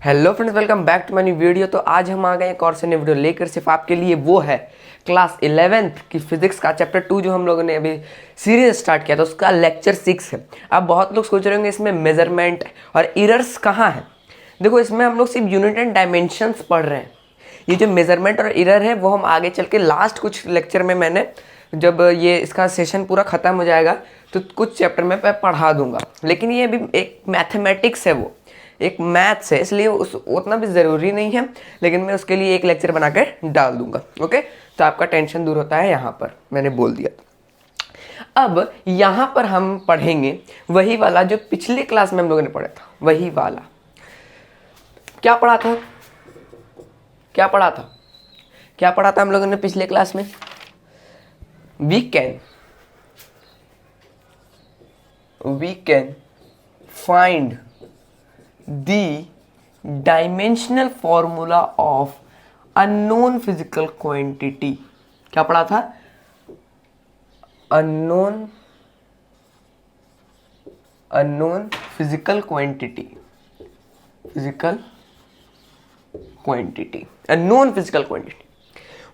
Hello friends, welcome back to my new video. तो आज हम आ गए एक और से नई वीडियो लेकर सिर्फ आपके लिए। वो है क्लास 11th की फिजिक्स का चैप्टर 2 जो हम लोगों ने अभी सीरीज स्टार्ट किया था, उसका लेक्चर 6 है। अब बहुत लोग सोच रहे होंगे इसमें मेजरमेंट और इरर्स कहाँ है। देखो, इसमें हम लोग सिर्फ यूनिट एंड डायमेंशंस पढ़ रहे हैं। ये जो मेजरमेंट और इरर है वो हम आगे चल के लास्ट कुछ लेक्चर में, मैंने जब ये इसका सेशन पूरा ख़त्म हो जाएगा तो कुछ चैप्टर में मैं पढ़ा दूंगा। लेकिन ये अभी एक मैथमेटिक्स है, वो एक मैथ्स है, इसलिए उस उतना भी ज़रूरी नहीं है। लेकिन मैं उसके लिए एक लेक्चर बना कर डाल दूंगा। ओके, तो आपका टेंशन दूर होता है। यहाँ पर मैंने बोल दिया। अब यहाँ पर हम पढ़ेंगे वही वाला जो पिछले क्लास में हम लोगों ने पढ़ा था। वही वाला क्या पढ़ा था, क्या पढ़ा था, क्या पढ़ा था हम लोगों ने पिछले क्लास में? We can find the dimensional formula of unknown physical quantity। क्या पढ़ा था? unknown physical quantity, unknown physical quantity।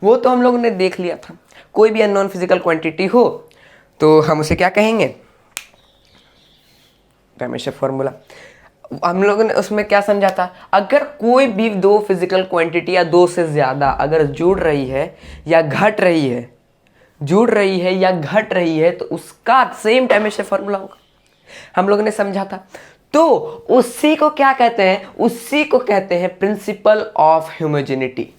वो तो हम लोगों ने देख लिया था। कोई भी unknown physical quantity हो तो हम उसे क्या कहेंगे? Dimension formula. हम लोगों ने उसमें क्या समझा था? अगर कोई भी दो फिजिकल क्वांटिटी या दो से ज़्यादा अगर जुड़ रही है या घट रही है, तो उसका सेम डायमेंशन फॉर्मूला होगा। हम लोगों ने समझा था। तो उसी को क्या कहते हैं? उसी को कहते हैं प्रिंसिपल ऑफ होमोजेनिटी।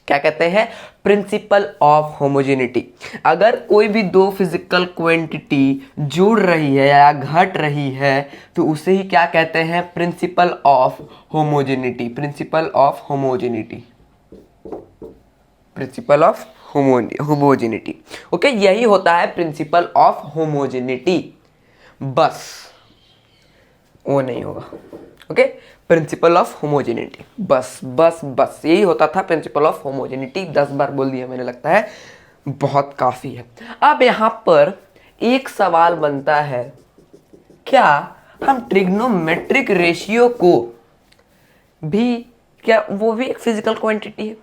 क्या कहते हैं? Principle of homogeneity. अगर कोई भी दो फिजिकल क्वांटिटी जुड़ रही है या घट रही है तो उसे ही क्या कहते हैं? Principle of homogeneity. Principle of homogeneity, principle of homogeneity. Okay, यही होता है प्रिंसिपल ऑफ होमोजेनिटी। बस वो नहीं होगा। ओके, प्रिंसिपल ऑफ होमोजेनिटी, बस यही होता था प्रिंसिपल ऑफ होमोजेनिटी। 10 बार बोल दिया मैंने, लगता है बहुत काफी है। अब यहां पर एक सवाल बनता है, क्या हम ट्रिग्नोमेट्रिक रेशियो को भी, क्या वो भी एक फिजिकल क्वांटिटी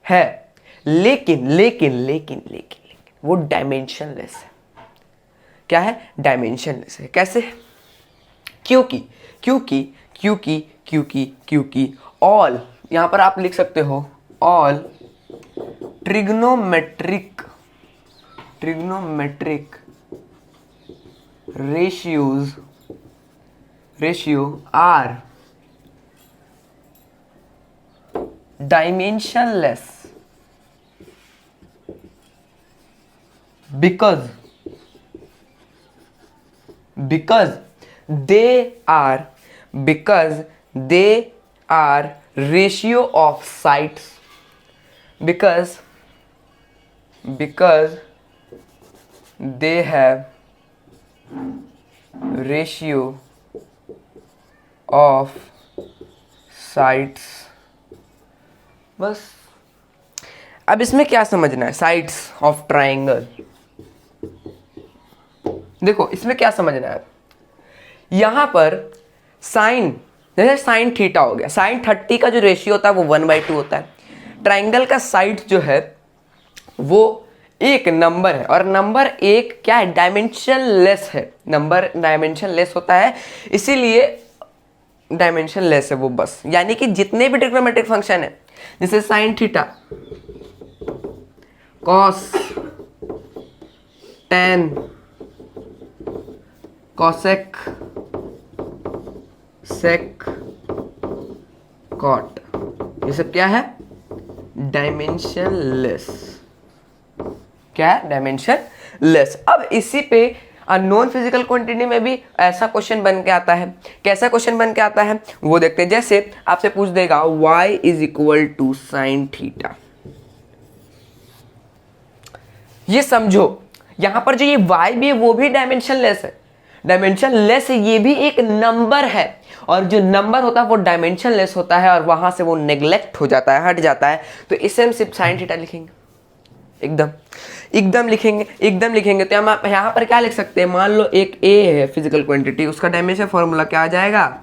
है? लेकिन वो डायमेंशनलेस है। क्या है? डायमेंशनलेस है। कैसे? क्योंकि ऑल, यहां पर आप लिख सकते हो all trigonometric ratio are dimensionless because they are ratio of sides, because they have ratio of sides। बस। अब इसमें क्या समझना है? Sides of triangle. देखो, इसमें क्या समझना है? यहां पर साइन, जैसे साइन थीटा हो गया, साइन 30 का जो रेशियो होता है वो 1/2 होता है। ट्राइंगल का साइड जो है वो एक नंबर है, और नंबर एक क्या है? डायमेंशनलेस है। नंबर डायमेंशनलेस होता है, इसीलिए डायमेंशनलेस है वो। बस, यानी कि जितने भी ट्रिग्नोमेट्रिक फंक्शन है, जैसे sine theta, cos, tan, cosec, sec, cot, ये सब क्या है? डायमेंशनलेस। क्या है? डायमेंशनलेस। अब इसी पे अननोन फिजिकल क्वांटिटी में भी ऐसा क्वेश्चन बन के आता है। कैसा क्वेश्चन बन के आता है वो देखते हैं। जैसे आपसे पूछ देगा y = sin थीटा। ये समझो, यहां पर जो ये y भी है वो भी डायमेंशनलेस है। डायमेंशनलेस ये भी एक नंबर है, और जो नंबर होता है वो डायमेंशनलेस होता है, और वहां से वो नेग्लेक्ट हो जाता है, हट जाता है। तो इसे हम सिर्फ साइन थीटा लिखेंगे। एकदम लिखेंगे। तो हम यहाँ पर क्या लिख सकते हैं? मान लो एक ए है फिजिकल क्वांटिटी, उसका डायमेंशन फॉर्मूला क्या आ जाएगा?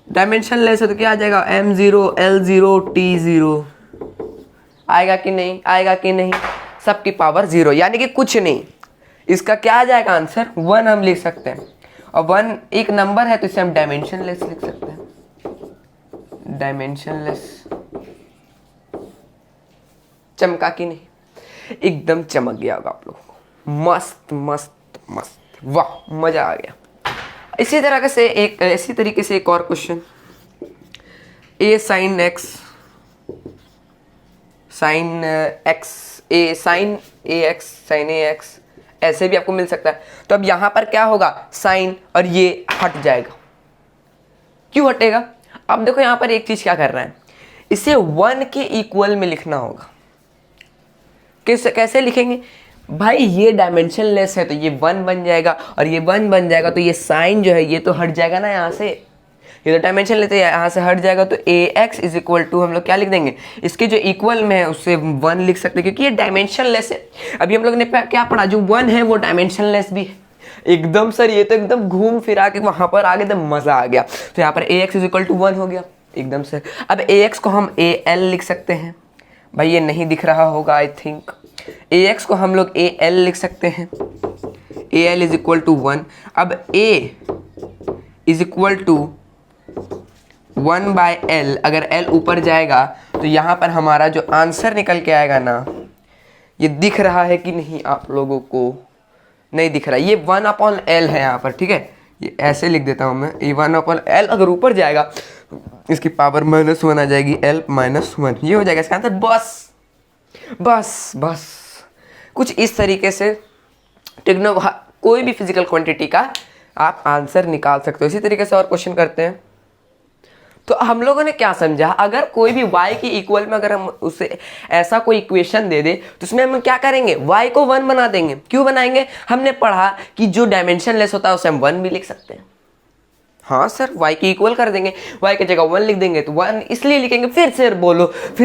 डायमेंशनलेस है तो क्या आ जाएगा, m0 l0 t0 आएगा कि नहीं, आएगा कि नहीं, सबकी पावर 0 यानी कि कुछ नहीं। इसका क्या आ जाएगा आंसर, 1 हम लिख सकते हैं, और 1 एक नंबर है तो इसे हम डायमेंशनलेस लिख सकते हैं, डायमेंशनलेस। चमका कि नहीं, एकदम चमक गया होगा आप लोगों को, मस्त मस्त मस्त, वाह मजा आ गया। इसी तरह से इसी तरीके से एक और question, a sin x sin x a sin ax sin ax ऐसे भी आपको मिल सकता है। तो अब यहां पर क्या होगा, साइन और ये हट जाएगा। क्यों हटेगा, अब देखो यहां पर एक चीज क्या कर रहा है, इसे 1 के इक्वल में लिखना होगा। कैसे लिखेंगे भाई, ये डायमेंशनलेस है तो ये 1 बन जाएगा, और ये 1 बन जाएगा तो ये साइन जो है ये तो हट जाएगा ना यहाँ से, ये तो डायमेंशन लेते हैं यहाँ से हट जाएगा। तो ax इज इक्वल टू हम लोग क्या लिख देंगे, इसके जो इक्वल में है उससे 1 लिख सकते हैं, क्योंकि ये डायमेंशनलेस है। अभी हम लोग ने क्या पढ़ा, जो 1 है वो डायमेंशनलेस भी है। एकदम सर ये तो एकदम घूम फिरा के वहां पर आगे एकदम मजा आ गया। तो यहाँ पर ax इज इक्वल टू 1 हो गया एकदम से। अब ax को हम al लिख सकते हैं, भाई ये नहीं दिख रहा होगा आई थिंक, ax को हम लोग al लिख सकते हैं, al इज इक्वल टू 1। अब a is equal to 1/l, अगर l ऊपर जाएगा तो यहाँ पर हमारा जो आंसर निकल के आएगा ना, ये दिख रहा है कि नहीं आप लोगों को, नहीं दिख रहा, ये 1/l है यहाँ पर, ठीक है, ये ऐसे लिख देता हूँ मैं, ये 1/l अगर ऊपर जाएगा इसकी पावर -1 आ जाएगी, l -1, ये हो जाएगा इसका आंसर। बस बस बस कुछ इस तरीके से कोई भी फिजिकल क्वांटिटी का आप आंसर निकाल सकते हो। इसी तरीके से और क्वेश्चन करते हैं। तो हम लोगों ने क्या समझा, अगर कोई भी y के इक्वल में अगर हम उसे ऐसा कोई इक्वेशन दे दे तो उसमें हम क्या करेंगे, y को 1 बना देंगे। क्यों बनाएंगे, हमने पढ़ा कि जो डायमेंशनलेस होता है उसे हम 1 भी लिख सकते हैं। हाँ सर, y के इक्वल कर देंगे, y की जगह 1 लिख देंगे, तो 1 इसलिए लिखेंगे, फिर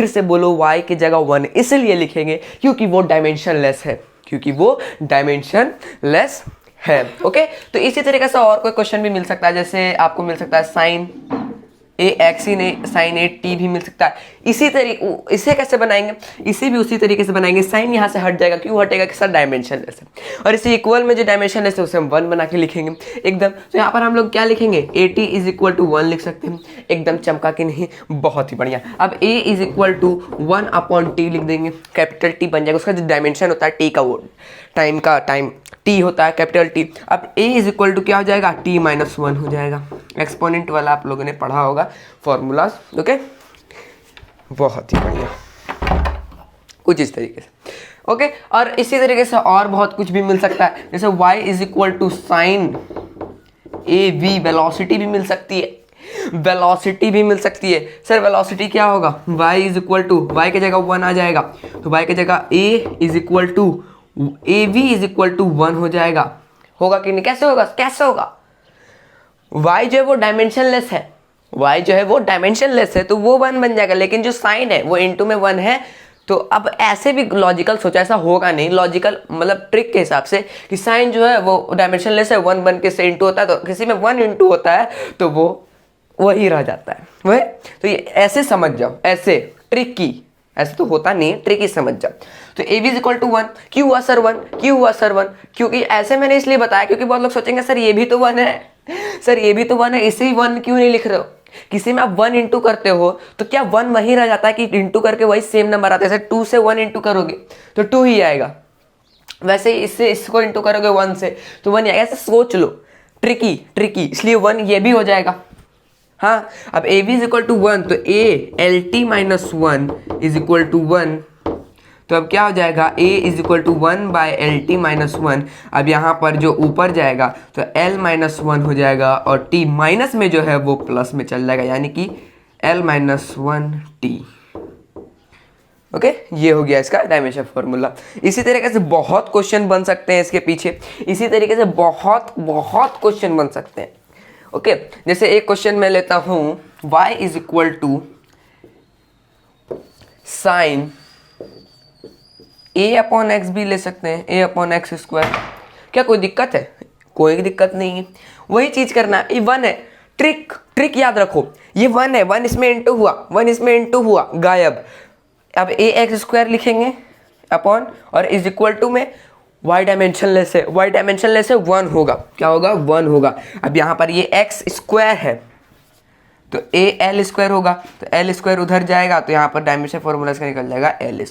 से बोलो y की जगह 1 इसलिए लिखेंगे क्योंकि वो डायमेंशनलेस है, क्योंकि वो डायमेंशनलेस है। ओके, तो इसी तरीके से और कोई क्वेश्चन भी मिल सकता है, जैसे आपको मिल सकता है साइन ax ही नहीं, साइन a t भी मिल सकता है। इसे कैसे बनाएंगे, इसे भी उसी तरीके से बनाएंगे, साइन यहाँ से हट जाएगा, क्यों हटेगा कि सर डायमेंशनलेस है, और इसे इक्वल में जो डायमेंशनलेस है उसे हम 1 बना के लिखेंगे एकदम। तो यहाँ पर हम लोग क्या लिखेंगे, at इज इक्वल टू 1 लिख सकते हैं, एकदम चमका के नहीं, बहुत ही बढ़िया। अब a is equal to 1/t लिख देंगे, कैपिटल T बन जाएगा, उसका जो डायमेंशन होता है t का, वो टाइम t होता है कैपिटल T। अब a इज इक्वल टू क्या हो जाएगा, t -1 हो जाएगा, एक्सपोनेंट वाला आप लोगों ने पढ़ा होगा फॉर्मूलाज। ओके, बहुत ही बढ़िया, कुछ इस तरीके से। ओके, और इसी तरीके से और बहुत कुछ भी मिल सकता है, जैसे y is equal to sine av, velocity भी मिल सकती है, वेलोसिटी भी मिल सकती है। सर वेलोसिटी क्या होगा, y is equal to, y की जगह 1 आ जाएगा, तो y की जगह a is equal to av is equal to 1 हो जाएगा। होगा कि नहीं, कैसे होगा, कैसे होगा, y जो है वो डायमेंशनलेस है, y जो है वो डायमेंशनलेस है तो वो 1 बन जाएगा, लेकिन जो साइन है वो इनटू में 1 है। तो अब ऐसे भी लॉजिकल सोचा, ऐसा होगा नहीं, लॉजिकल मतलब ट्रिक के हिसाब से कि साइन जो है वो डायमेंशनलेस है, 1 बन के से इंटू होता है, तो किसी में 1 इंटू होता है तो वो वही रह जाता है वह। तो ये ऐसे समझ जाओ, ऐसे ट्रिकी, ऐसे तो होता नहीं, ट्रिकी समझ जाओ। तो a इज इक्वल टू 1, क्यों हुआ सर 1, क्यों हुआ सर 1, क्योंकि ऐसे मैंने इसलिए बताया क्योंकि बहुत लोग सोचेंगे सर ये भी तो 1 है, सर ये भी तो 1 है, इसे ही 1 क्यों नहीं लिख रहे हो। किसी में आप 1 इंटू करते हो तो क्या 1 वही रह जाता है कि इंटू करके वही सेम नंबर आता है। जैसे 2 से 1 इंटू करोगे तो 2 ही आएगा, वैसे ही इससे इसको इंटू करोगे 1 से तो 1 ही आएगा। ऐसे सोच लो, ट्रिकी, इसलिए 1 ये भी हो जाएगा। हाँ, अब a भी इज इक्वल टू 1 तो a lt -1 is equal to 1, तो अब क्या हो जाएगा, a is equal to 1/lt -1। अब यहाँ पर जो ऊपर जाएगा तो l -1 हो जाएगा, और t माइनस में जो है वो प्लस में चल जाएगा, यानी कि l -1t। ओके, ये हो गया इसका डायमेंशन फॉर्मूला। इसी तरीके से बहुत क्वेश्चन बन सकते हैं इसके पीछे, इसी तरीके से बहुत क्वेश्चन बन सकते हैं। ओके, जैसे एक क्वेश्चन मैं लेता हूं, y is equal to sine a/x भी ले सकते हैं, a/x²। क्या कोई दिक्कत है, कोई दिक्कत नहीं है, वही चीज करना है। 1 है, ट्रिक याद रखो, ये 1 है, 1 इसमें इंटू हुआ, 1 इसमें इंटू हुआ, गायब। अब ax² लिखेंगे अपॉन और इज इक्वल टू में y डायमेंशनलेस है, y डायमेंशनलेस है 1 होगा, क्या होगा 1 होगा। अब यहाँ पर ये x² है तो al² होगा, तो l² उधर जाएगा तो यहाँ पर डायमेंशन फॉर्मूला इसका निकल जाएगा l²।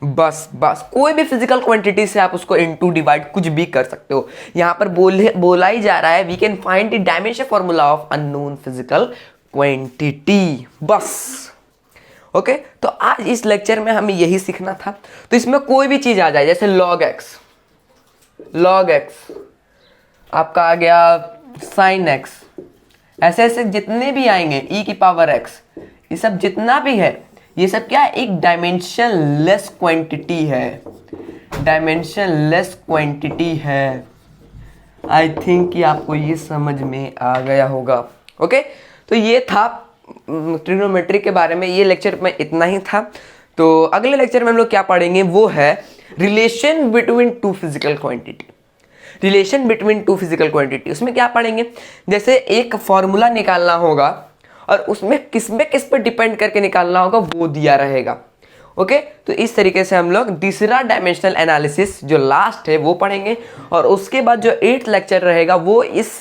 बस कोई भी फिजिकल क्वांटिटी से आप उसको इनटू डिवाइड कुछ भी कर सकते हो। यहाँ पर बोला ही जा रहा है we can find the dimension formula of unknown physical quantity. बस ओके, तो आज इस लेक्चर में हमें यही सीखना था। तो इसमें कोई भी चीज आ जाए, जैसे log x आपका आ गया, sin x, ऐसे ऐसे जितने भी आएंगे e की पावर x, ये सब जितना भी है ये सब क्या है, एक डायमेंशनलेस क्वांटिटी है, डायमेंशनलेस क्वांटिटी है। आई थिंक कि आपको ये समझ में आ गया होगा। ओके, तो ये था ट्रिग्नोमेट्री के बारे में, ये लेक्चर में इतना ही था। तो अगले लेक्चर में हम लोग क्या पढ़ेंगे वो है relation between two physical quantity. Relation between two physical quantity, उसमें क्या पढ़ेंगे, जैसे एक फॉर्मूला निकालना होगा और उसमें किस पे डिपेंड करके निकालना होगा वो दिया रहेगा। ओके, तो इस तरीके से हम लोग तीसरा डायमेंशनल एनालिसिस जो लास्ट है वो पढ़ेंगे, और उसके बाद जो 8th लेक्चर रहेगा वो इस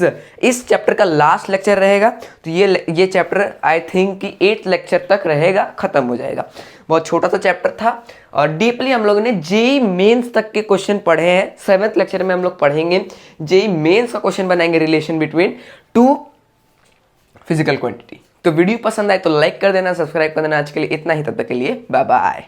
चैप्टर का लास्ट लेक्चर रहेगा। तो ये चैप्टर आई थिंक कि 8th लेक्चर तक रहेगा, खत्म हो जाएगा। बहुत छोटा सा चैप्टर था और डीपली हम लोगों ने जेईई मेंस तक के क्वेश्चन पढ़े हैं। 7th लेक्चर में हम लोग पढ़ेंगे जेईई मेंस का क्वेश्चन बनाएंगे, relation between two physical quantity. तो वीडियो पसंद आए तो लाइक कर देना, सब्सक्राइब कर देना। आज के लिए इतना ही, तब तक के लिए बाय बाय।